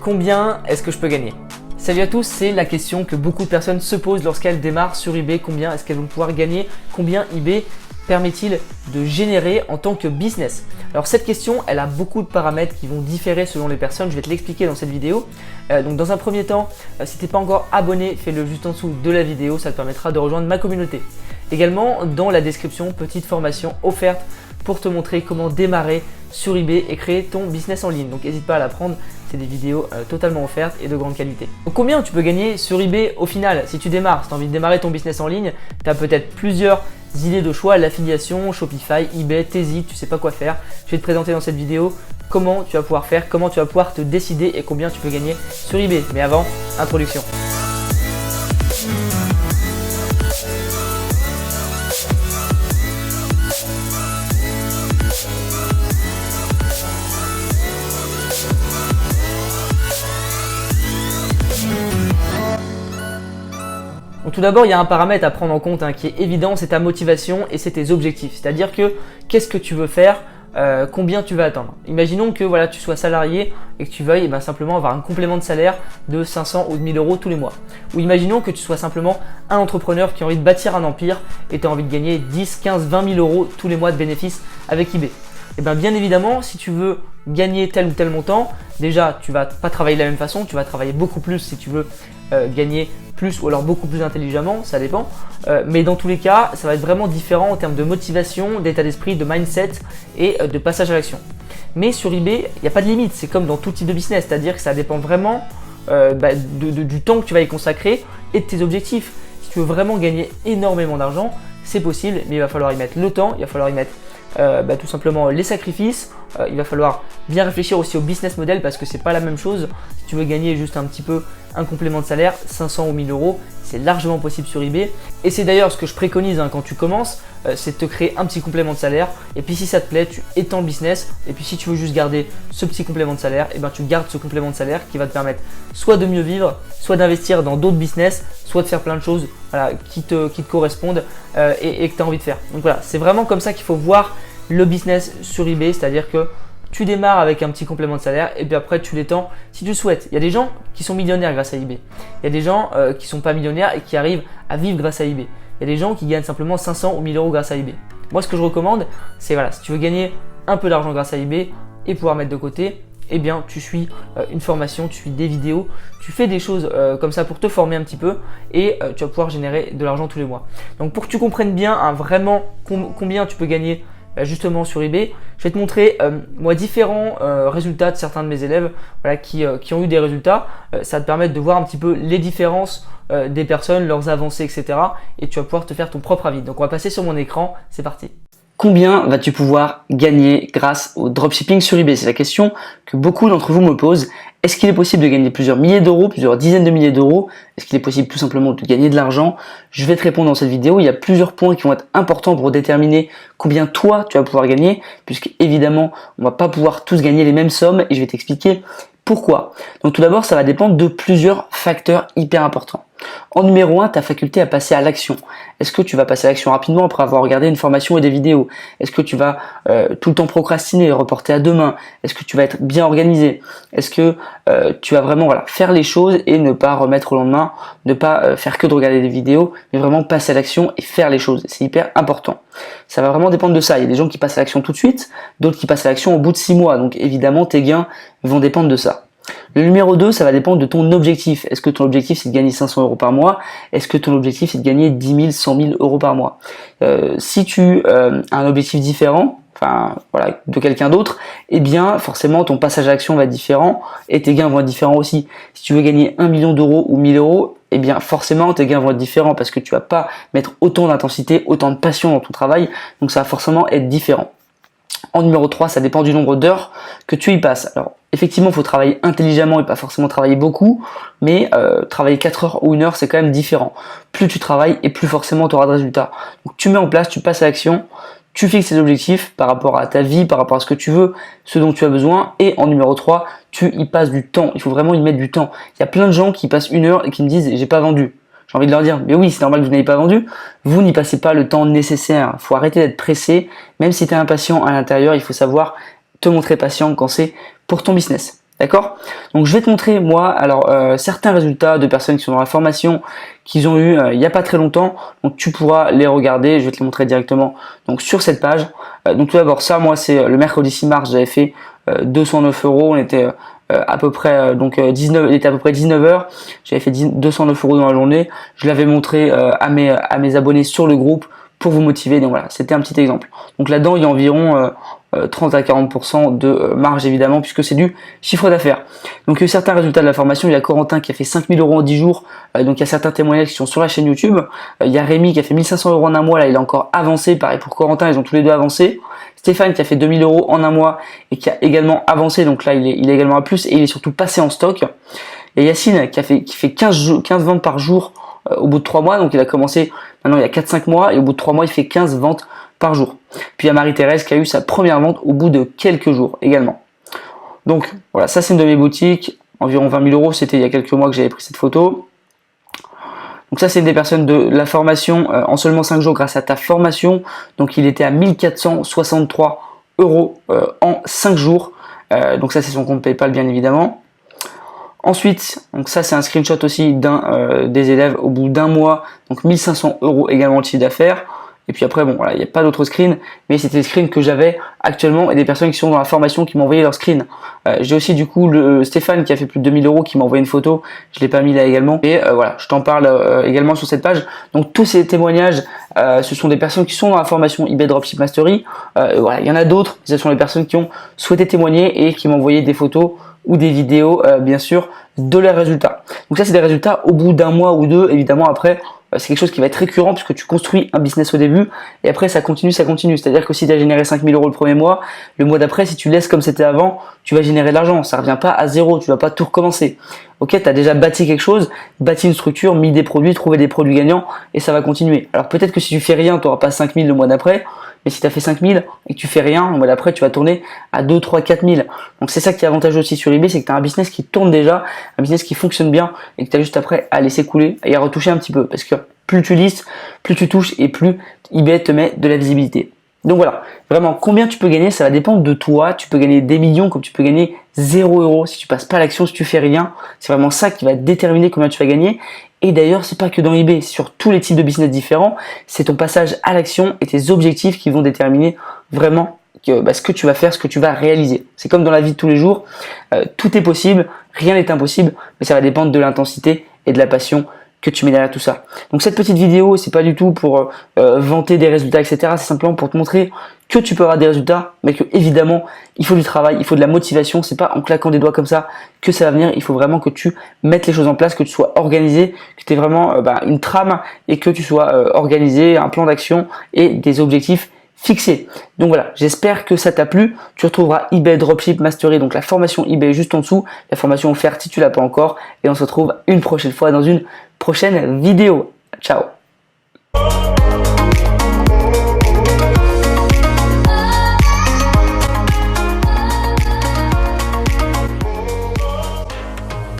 Combien est-ce que je peux gagner? Salut à tous, c'est la question que beaucoup de personnes se posent lorsqu'elles démarrent sur eBay. Combien est-ce qu'elles vont pouvoir gagner? Combien eBay permet-il de générer en tant que business? Alors cette question, elle a beaucoup de paramètres qui vont différer selon les personnes. Je vais te l'expliquer dans cette vidéo. Donc dans un premier temps, si tu n'es pas encore abonné, fais-le juste en dessous de la vidéo. Ça te permettra de rejoindre ma communauté. Également, dans la description, petite formation offerte pour te montrer comment démarrer sur eBay et créer ton business en ligne. Donc n'hésite pas à la prendre. C'est des vidéos totalement offertes et de grande qualité. Donc, combien tu peux gagner sur eBay au final? Si tu démarres, si tu as envie de démarrer ton business en ligne, tu as peut-être plusieurs idées de choix, l'affiliation, Shopify, eBay, t'hésites, tu sais pas quoi faire. Je vais te présenter dans cette vidéo comment tu vas pouvoir faire, comment tu vas pouvoir te décider et combien tu peux gagner sur eBay. Mais avant, introduction. Donc tout d'abord, il y a un paramètre à prendre en compte qui est évident, c'est ta motivation et c'est tes objectifs. C'est-à-dire que qu'est-ce que tu veux faire, combien tu vas atteindre. Imaginons que voilà, tu sois salarié et que tu veuilles simplement avoir un complément de salaire de 500 ou de 1000 euros tous les mois. Ou imaginons que tu sois simplement un entrepreneur qui a envie de bâtir un empire et tu as envie de gagner 10, 15, 20 000 euros tous les mois de bénéfices avec eBay. Et bien évidemment, si tu veux gagner tel ou tel montant, déjà tu vas pas travailler de la même façon, tu vas travailler beaucoup plus si tu veux gagner plus ou alors beaucoup plus intelligemment, ça dépend. Mais dans tous les cas, ça va être vraiment différent en termes de motivation, d'état d'esprit, de mindset et de passage à l'action. Mais sur eBay, il n'y a pas de limite, c'est comme dans tout type de business, c'est-à-dire que ça dépend vraiment du temps que tu vas y consacrer et de tes objectifs. Si tu veux vraiment gagner énormément d'argent, c'est possible, mais il va falloir y mettre le temps, il va falloir y mettre tout simplement les sacrifices. Il va falloir bien réfléchir aussi au business model parce que c'est pas la même chose. Si tu veux gagner juste un petit peu un complément de salaire, 500 ou 1000 euros, c'est largement possible sur eBay. Et c'est d'ailleurs ce que je préconise quand tu commences, c'est de te créer un petit complément de salaire. Et puis si ça te plaît, tu étends le business. Et puis si tu veux juste garder ce petit complément de salaire, tu gardes ce complément de salaire qui va te permettre soit de mieux vivre, soit d'investir dans d'autres business, soit de faire plein de choses qui te correspondent et que tu as envie de faire. Donc voilà, c'est vraiment comme ça qu'il faut voir le business sur eBay, c'est-à-dire que tu démarres avec un petit complément de salaire et puis après tu l'étends si tu le souhaites. Il y a des gens qui sont millionnaires grâce à eBay. Il y a des gens qui ne sont pas millionnaires et qui arrivent à vivre grâce à eBay. Il y a des gens qui gagnent simplement 500 ou 1000 euros grâce à eBay. Moi, ce que je recommande, c'est si tu veux gagner un peu d'argent grâce à eBay et pouvoir mettre de côté, tu suis une formation, tu suis des vidéos, tu fais des choses comme ça pour te former un petit peu et tu vas pouvoir générer de l'argent tous les mois. Donc pour que tu comprennes bien vraiment combien tu peux gagner justement sur eBay, je vais te montrer différents résultats de certains de mes élèves qui ont eu des résultats. Ça va te permettre de voir un petit peu les différences des personnes, leurs avancées, etc. Et tu vas pouvoir te faire ton propre avis. Donc on va passer sur mon écran, c'est parti. Combien vas-tu pouvoir gagner grâce au dropshipping sur eBay? C'est la question que beaucoup d'entre vous me posent. Est-ce qu'il est possible de gagner plusieurs milliers d'euros, plusieurs dizaines de milliers d'euros? Est-ce qu'il est possible tout simplement de gagner de l'argent? Je vais te répondre dans cette vidéo. Il y a plusieurs points qui vont être importants pour déterminer combien toi tu vas pouvoir gagner, puisque évidemment on va pas pouvoir tous gagner les mêmes sommes et je vais t'expliquer pourquoi. Donc tout d'abord, ça va dépendre de plusieurs facteurs hyper importants. En numéro 1, ta faculté à passer à l'action. Est-ce que tu vas passer à l'action rapidement après avoir regardé une formation et des vidéos? Est-ce que tu vas tout le temps procrastiner, reporter à demain? Est-ce que tu vas être bien organisé? Est-ce que tu vas vraiment faire les choses et ne pas remettre au lendemain, ne pas faire que de regarder des vidéos, mais vraiment passer à l'action et faire les choses? C'est hyper important. Ça va vraiment dépendre de ça. Il y a des gens qui passent à l'action tout de suite, d'autres qui passent à l'action au bout de 6 mois. Donc évidemment, tes gains vont dépendre de ça. Le numéro 2, ça va dépendre de ton objectif. Est-ce que ton objectif c'est de gagner 500 euros par mois? Est-ce que ton objectif c'est de gagner 10 000, 100 000 euros par mois? Si tu as un objectif différent, de quelqu'un d'autre, forcément ton passage à l'action va être différent et tes gains vont être différents aussi. Si tu veux gagner 1 million d'euros ou 1000 euros, forcément tes gains vont être différents parce que tu vas pas mettre autant d'intensité, autant de passion dans ton travail, donc ça va forcément être différent. En numéro 3, ça dépend du nombre d'heures que tu y passes. Alors, effectivement, il faut travailler intelligemment et pas forcément travailler beaucoup, mais travailler 4 heures ou 1 heure, c'est quand même différent. Plus tu travailles et plus forcément tu auras de résultats. Donc, tu mets en place, tu passes à l'action, tu fixes tes objectifs par rapport à ta vie, par rapport à ce que tu veux, ce dont tu as besoin. Et en numéro 3, tu y passes du temps. Il faut vraiment y mettre du temps. Il y a plein de gens qui passent 1 heure et qui me disent « j'ai pas vendu ». J'ai envie de leur dire, mais oui, c'est normal que vous n'ayez pas vendu. Vous n'y passez pas le temps nécessaire. Il faut arrêter d'être pressé. Même si tu es impatient à l'intérieur, il faut savoir te montrer patient quand c'est pour ton business. D'accord? Donc je vais te montrer moi alors certains résultats de personnes qui sont dans la formation qu'ils ont eu il n'y a pas très longtemps. Donc tu pourras les regarder, je vais te les montrer directement donc sur cette page. Donc tout d'abord ça, moi c'est le mercredi 6 mars, j'avais fait 209 euros, on était à peu près il était à peu près 19 heures, j'avais fait 209 euros dans la journée. Je l'avais montré à mes abonnés sur le groupe pour vous motiver. Donc voilà, c'était un petit exemple. Donc là-dedans il y a environ 30 à 40% de marge évidemment, puisque c'est du chiffre d'affaires. Donc certains résultats de la formation, il y a Corentin qui a fait 5000 euros en 10 jours, donc il y a certains témoignages qui sont sur la chaîne YouTube. Il y a Rémi qui a fait 1500 euros en un mois, là il a encore avancé, pareil pour Corentin, ils ont tous les deux avancé. Stéphane qui a fait 2000 euros en un mois et qui a également avancé, donc là il est également à plus et il est surtout passé en stock. Et Yacine qui fait 15 ventes par jour au bout de 3 mois, donc il a commencé maintenant il y a 4-5 mois et au bout de 3 mois il fait 15 ventes par jour. Puis il y a Marie-Thérèse qui a eu sa première vente au bout de quelques jours également. Donc voilà, ça c'est une de mes boutiques, environ 20 000 euros, c'était il y a quelques mois que j'avais pris cette photo. Donc ça c'est une des personnes de la formation en seulement 5 jours grâce à ta formation. Donc il était à 1463 euros en 5 jours. Donc ça c'est son compte PayPal bien évidemment. Ensuite, donc ça c'est un screenshot aussi d'un des élèves au bout d'un mois, donc 1500 euros également de chiffre d'affaires. Et puis après, bon, voilà, il n'y a pas d'autres screens, mais c'était les screens que j'avais actuellement et des personnes qui sont dans la formation qui m'ont envoyé leurs screens. J'ai aussi du coup le Stéphane qui a fait plus de 2000 euros qui m'a envoyé une photo, je l'ai pas mis là également. Et voilà, je t'en parle également sur cette page. Donc tous ces témoignages, ce sont des personnes qui sont dans la formation eBay Dropship Mastery. Voilà, il y en a d'autres, ce sont les personnes qui ont souhaité témoigner et qui m'ont envoyé des photos ou des vidéos, bien sûr, de leurs résultats. Donc ça, c'est des résultats au bout d'un mois ou deux. Évidemment, après, c'est quelque chose qui va être récurrent puisque tu construis un business au début et après ça continue. C'est-à-dire que si tu as généré 5000 euros le premier mois, le mois d'après, si tu laisses comme c'était avant, tu vas générer de l'argent. Ça revient pas à zéro, tu vas pas tout recommencer. Ok, tu as déjà bâti quelque chose, bâti une structure, mis des produits, trouvé des produits gagnants et ça va continuer. Alors peut-être que si tu fais rien, tu n'auras pas 5000 le mois d'après, mais si tu as fait 5000 et que tu fais rien, le mois d'après, tu vas tourner à 2, 3, 4000. Donc c'est ça qui est avantageux aussi sur eBay, c'est que tu as un business qui tourne déjà, un business qui fonctionne bien et que tu as juste après à laisser couler et à retoucher un petit peu parce que plus tu listes, plus tu touches et plus eBay te met de la visibilité. Donc voilà, vraiment combien tu peux gagner, ça va dépendre de toi. Tu peux gagner des millions comme tu peux gagner 0 euros si tu passes pas à l'action, si tu fais rien. C'est vraiment ça qui va déterminer combien tu vas gagner. Et d'ailleurs, c'est pas que dans eBay, c'est sur tous les types de business différents. C'est ton passage à l'action et tes objectifs qui vont déterminer vraiment ce que tu vas faire, ce que tu vas réaliser. C'est comme dans la vie de tous les jours, tout est possible, rien n'est impossible, mais ça va dépendre de l'intensité et de la passion que tu mets derrière tout ça. Donc cette petite vidéo, c'est pas du tout pour vanter des résultats, etc. C'est simplement pour te montrer que tu peux avoir des résultats, mais que évidemment, il faut du travail, il faut de la motivation. C'est pas en claquant des doigts comme ça que ça va venir. Il faut vraiment que tu mettes les choses en place, que tu sois organisé, que tu aies vraiment une trame et que tu sois organisé, un plan d'action et des objectifs fixé. Donc voilà, j'espère que ça t'a plu. Tu retrouveras eBay Dropship Mastery, donc la formation eBay juste en dessous, la formation offerte si tu l'as pas encore. Et on se retrouve une prochaine fois dans une prochaine vidéo. Ciao.